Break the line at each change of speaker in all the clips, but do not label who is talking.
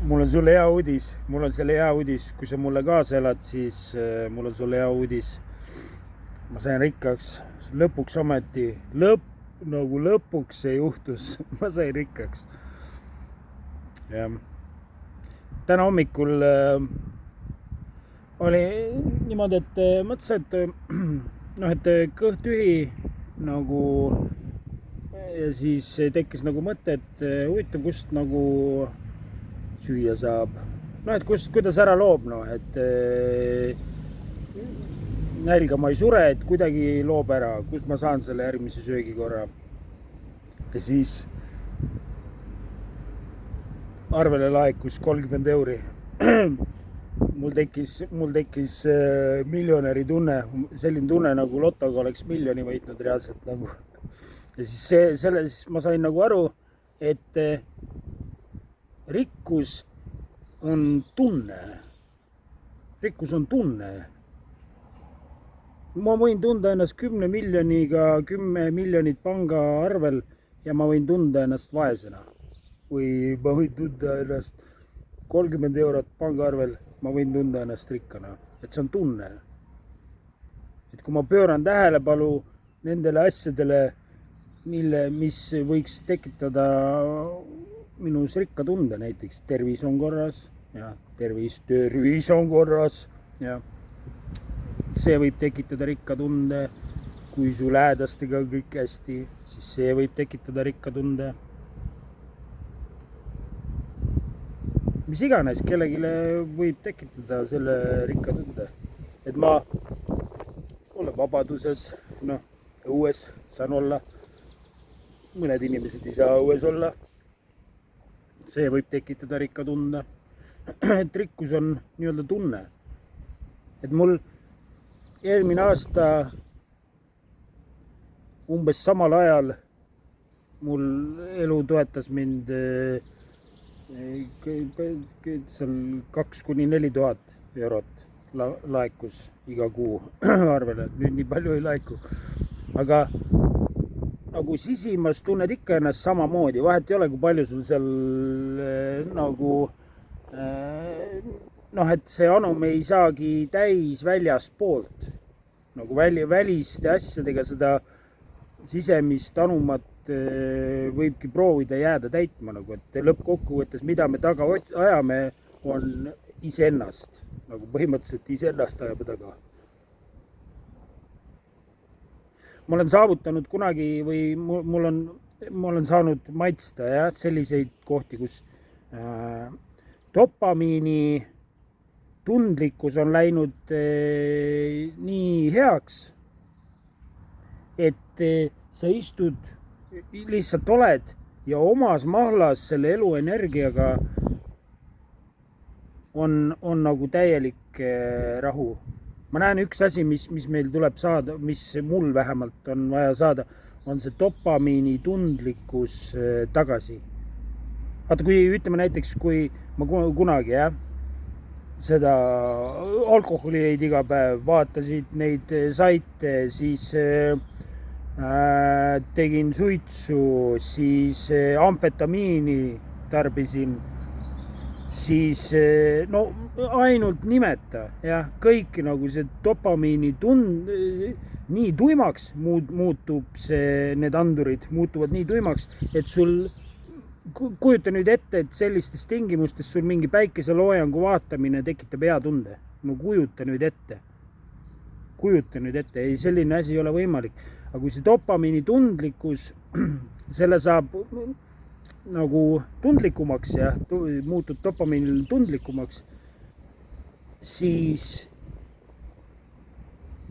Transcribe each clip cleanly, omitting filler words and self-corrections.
mul on sulle hea uudis, mul on selle hea uudis, kui sa mulle kaasa elad, siis mul on sulle hea uudis. Ma sain rikkaks, lõpuks ometi, lõpuks see juhtus, ma sain rikkaks. Ja täna hommikul oli niimoodi, et mõtlesin, et kõht tühi nagu ja siis tekkis nagu mõte, et huvitav, kust nagu süüa saab. Et kuidas ära loob, et nälga ma ei sure, et kuidagi loob ära, kust ma saan selle järgmise söögikorra. Ja siis arvele laekus 30 euri. Mul tekkis miljonäri tunne, selline tunne nagu lotoga oleks miljoni võitnud reaalselt nagu. Ja siis ma sain nagu aru, et rikkus on tunne. Rikkus on tunne. Ma võin tunda ennast 10 miljoniga, 10 miljonit panga arvel ja ma võin tunda ennast vaesena. Või ma võin tunda ennast 30 eurot panga arvel, ma võin tunda ennast rikkana. Et see on tunne. Et kui ma pööran tähelepanu nendele asjadele, mis võiks tekitada minus rikka tunde, näiteks tervis on korras ja tervis on korras ja see võib tekitada rikka tunde. Kui su lähedastega kõik hästi, siis see võib tekitada rikka tunde. Mis iganes kellegile võib tekitada selle rikka tunde. Et ma olen vabaduses, õues saan olla. Mõned inimesed ei saa õues olla. See võib tekitada rikka tunde. Et rikkus on nii-öelda tunne. Et mul eelmine aasta umbes samal ajal mul elu toetas mind seal 2-4 tuhat eurot laekus iga kuu arvele. Nüüd nii palju ei laiku. Aga nagu sisimas tunned ikka ennast samamoodi. Vahet ei ole, kui palju sul seal nagu et see anum ei saagi täis väljast poolt. Nagu väliste asjadega seda sisemist anumat võibki proovida jääda täitma. Et lõppkokkuvõttes, mida me taga ajame, on iseennast. Nagu põhimõtteliselt iseennast ajame taga. Ma olen saavutanud kunagi või ma olen saanud maitsta selliseid kohti, kus dopamiini tundlikkus on läinud nii heaks, et sa istud, lihtsalt oled ja omas mahlas selle elu energiaga on nagu täielik rahu. Ma näen üks asi, mis meil tuleb saada, mis mul vähemalt on vaja saada, on see dopamiini tundlikkus tagasi. Vaata, kui ütleme näiteks, kui ma kunagi seda alkoholi jäid iga päev, vaatasid neid saite, siis tegin suitsu, siis amfetamiini tarbisin, siis ainult nimeta, kõik nagu see dopamiini nii tuimaks muutub need andurid muutuvad nii tuimaks, et sul kujuta nüüd ette, et sellistes tingimustes sul mingi päikeseloojangu vaatamine tekitab hea tunde. No kujuta nüüd ette, ei selline asi ei ole võimalik. Aga kui see dopamiini tundlikkus, selle saab nagu tundlikumaks muutub dopamiinile tundlikumaks, siis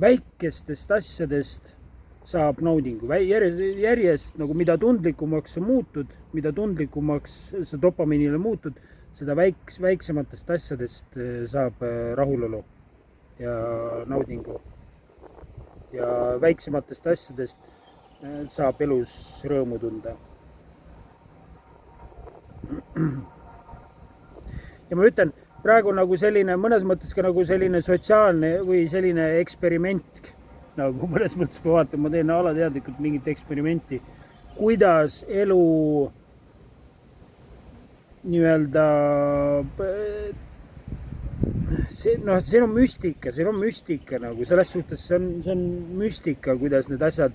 väikestest asjadest saab naudingu. Järjest nagu mida tundlikumaks sa muutud, mida tundlikumaks sa dopamiinile muutud, seda väiksematest asjadest saab rahulolu ja naudingu. Ja väiksematest asjadest saab elus rõõmu tunda. Ja ma ütlen, praegu nagu selline, mõnes mõttes ka nagu selline sotsiaalne või selline eksperiment, nagu mõnes mõttes ma vaatan, ma teen alateadlikult mingit eksperimenti, kuidas elu nii-öelda siin on müstika nagu selles suhtes, see on müstika, kuidas need asjad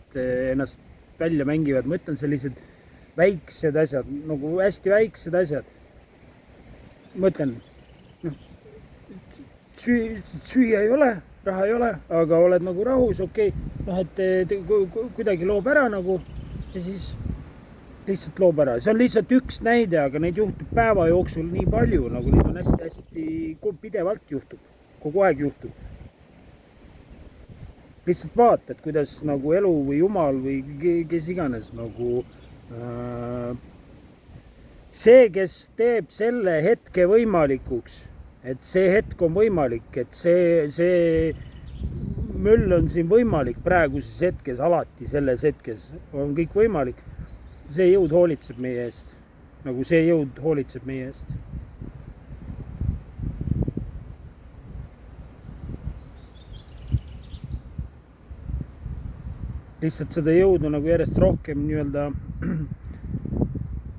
ennast välja mängivad. Ma ütlen, sellised väiksed asjad, nagu hästi väiksed asjad. Ma ütlen, süüa ei ole, raha ei ole, aga oled nagu rahus, okei. Et kuidagi loob ära nagu ja siis lihtsalt loob ära. See on lihtsalt üks näide, aga neid juhtub päeva jooksul nii palju, nagu neid on hästi pidevalt juhtub, kogu aeg juhtub. Lihtsalt vaatad, kuidas nagu elu või jumal või kes iganes nagu see, kes teeb selle hetke võimalikuks, et see hetk on võimalik, et see möll on siin võimalik praeguses hetkes, alati selles hetkes on kõik võimalik. See jõud hoolitseb meie eest, nagu see jõud hoolitseb meie eest. Lihtsalt seda jõudu nagu järjest rohkem nii-öelda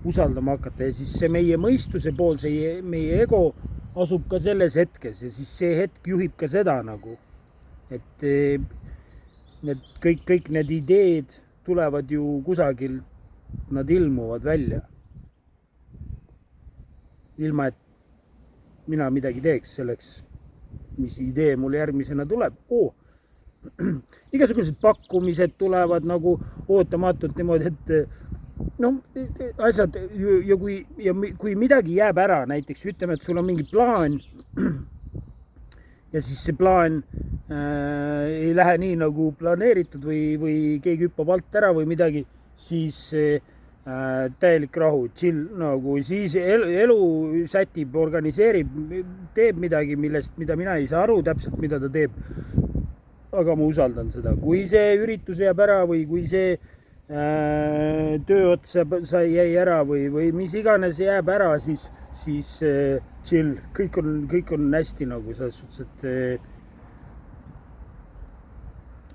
usaldama hakata ja siis see meie mõistuse pool, see meie ego asub ka selles hetkes ja siis see hetk juhib ka seda nagu, et need kõik need ideed tulevad ju kusagil, nad ilmuvad välja. Ilma, et mina midagi teeks selleks, mis idee mul järgmisena tuleb. Igasugused pakkumised tulevad nagu ootamatult niimoodi, et asjad ja kui midagi jääb ära, näiteks ütleme, et sul on mingi plaan ja siis see plaan ei lähe nii nagu planeeritud või keegi hüppab alt ära või midagi, siis täielik rahu, chill, nagu siis elu sätib, organiseerib, teeb midagi, mida mina ei saa aru täpselt, mida ta teeb. Aga ma usaldan seda. Kui see üritus jääb ära või kui see töö otsa jäi ära või mis iganes jääb ära, siis chill, kõik on hästi nagu selles suhtes, et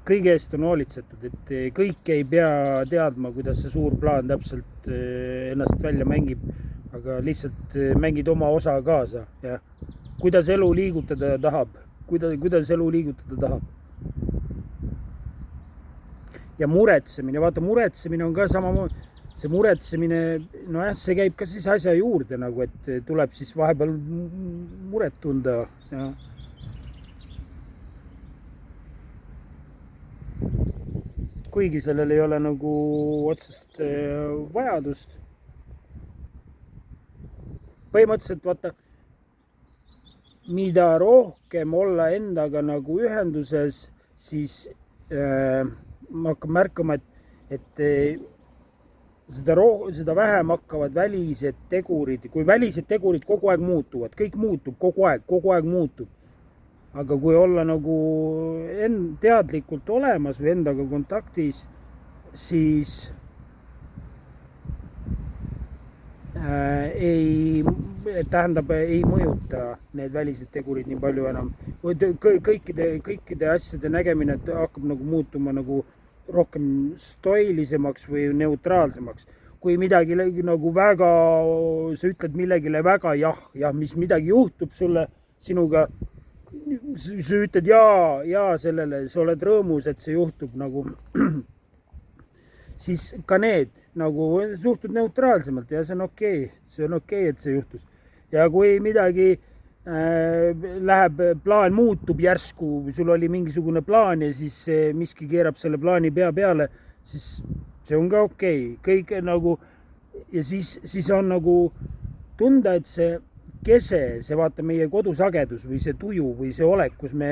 kõige eest on hoolitsetud, et kõik ei pea teadma, kuidas see suur plaan täpselt ennast välja mängib, aga lihtsalt mängid oma osa kaasa ja kuidas elu liigutada tahab, kuidas elu liigutada tahab. Ja muretsemine, vaata muretsemine on ka samamoodi, see muretsemine, see käib ka siis asja juurde nagu, et tuleb siis vahepeal muret tunda ja kuigi sellel ei ole nagu otsest vajadust. Põhimõtteliselt vaata, mida rohkem olla endaga nagu ühenduses, siis ma hakkan märkama, et seda vähem hakkavad välised tegurid, kui välised tegurid kogu aeg muutuvad, kõik muutub kogu aeg muutub. Aga kui olla nagu teadlikult olemas või endaga kontaktis, siis ei mõjuta need välised tegurid nii palju enam. Kõikide asjade nägemine hakkab nagu muutuma nagu rohkem stoilisemaks või neutraalsemaks. Kui midagi nagu väga, sa ütled millegile väga jah, mis midagi juhtub sulle, sinuga, sa ütled jaa sellele, sa oled rõõmus, et see juhtub nagu, siis ka need nagu suhtud neutraalsemalt ja see on okei, et see juhtus. Ja kui midagi läheb, plaan muutub järsku, sul oli mingisugune plaan ja siis miski keerab selle plaani pea peale, siis see on ka okei. Kõik nagu, ja siis on nagu tunda, et see kese, see vaata meie kodusagedus või see tuju või see olek, kus me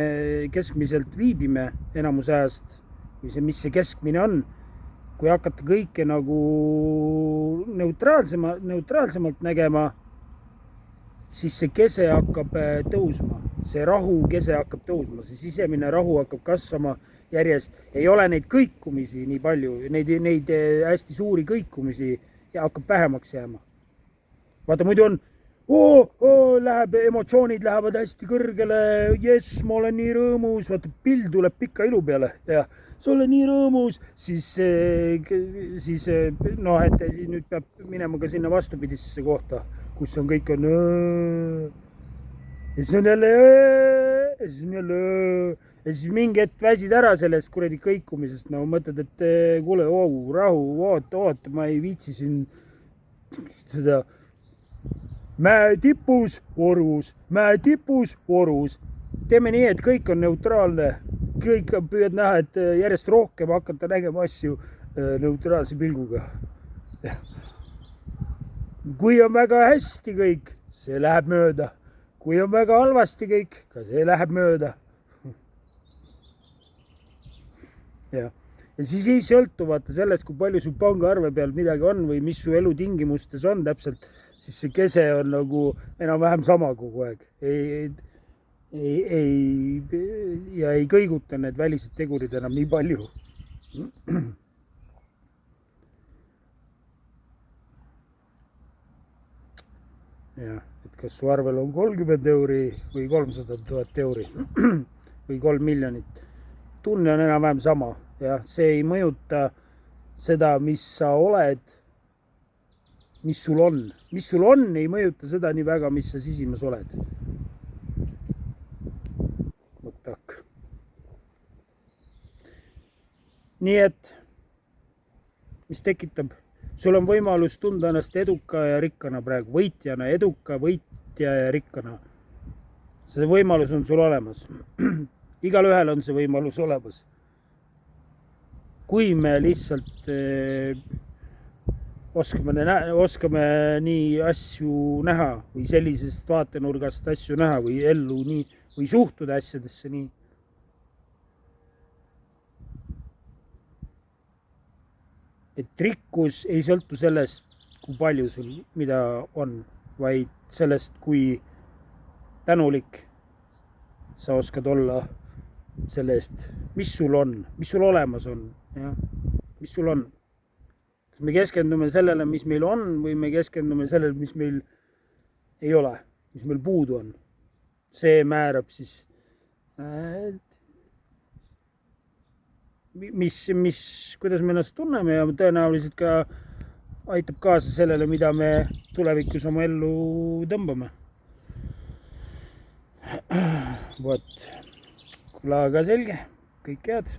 keskmiselt viibime enamus ajast või see, mis see keskmine on, kui hakata kõike nagu neutraalsemalt nägema, siis see kese hakkab tõusma, see rahu kese hakkab tõusma, see sisemine rahu hakkab kasvama järjest. Ei ole neid kõikumisi nii palju, neid hästi suuri kõikumisi ja hakkab vähemaks jääma. Vaata, muidu on, emotsioonid lähevad hästi kõrgele, jess, ma olen nii rõõmus, vaata, pill tuleb pika ilu peale ja sa oled nii rõõmus, siis nüüd peab minema ka sinna vastupidisesse kohta, kus on kõik on ja siis on jälle ja siis on jälle ja siis mingi hetk väsid ära sellest kuradi kõikumisest, no mõtled, et kuule, rahu, oota, ma ei viitsi siin seda mäe tipus, orus. Teeme nii, et kõik on neutraalne, kõik püüad näha, et järjest rohkem hakata nägema asju neutraalse pilguga. Kui on väga hästi kõik, see läheb mööda. Kui on väga halvasti kõik, ka see läheb mööda. Ja siis ei sõltu vaata sellest, kui palju su pangaarve peal midagi on või mis su elutingimustes on täpselt, siis see kese on nagu enam-vähem sama kogu aeg. Ja ei kõiguta need välised tegurid enam nii palju. Ja, et kas su arvel on 30 euri või 300 000 euri või 3 miljonit. Tunne on enam-vähem sama ja see ei mõjuta seda, mis sa oled, mis sul on. Mis sul on, ei mõjuta seda nii väga, mis sa sisimas oled. Mõttak. Nii et, mis tekitab? Sul on võimalus tunda ennast eduka ja rikkana praegu, võitjana, eduka, võitja ja rikkana. See võimalus on sul olemas. Igal ühel on see võimalus olemas. Kui me lihtsalt oskame nii asju näha või sellisest vaatenurgast asju näha või ellu nii või suhtuda asjadesse nii. Et rikkus ei sõltu sellest, kui palju sul mida on, vaid sellest, kui tänulik sa oskad olla selle eest, mis sul on, mis sul olemas on, ja? Mis sul on. Kas me keskendume sellele, mis meil on, või me keskendume sellele, mis meil ei ole, mis meil puudu on. See määrab siis, kuidas me ennast tunneme ja tõenäoliselt ka aitab kaasa sellele, mida me tulevikus oma ellu tõmbame. Vot, kuule, aga selge, kõik head.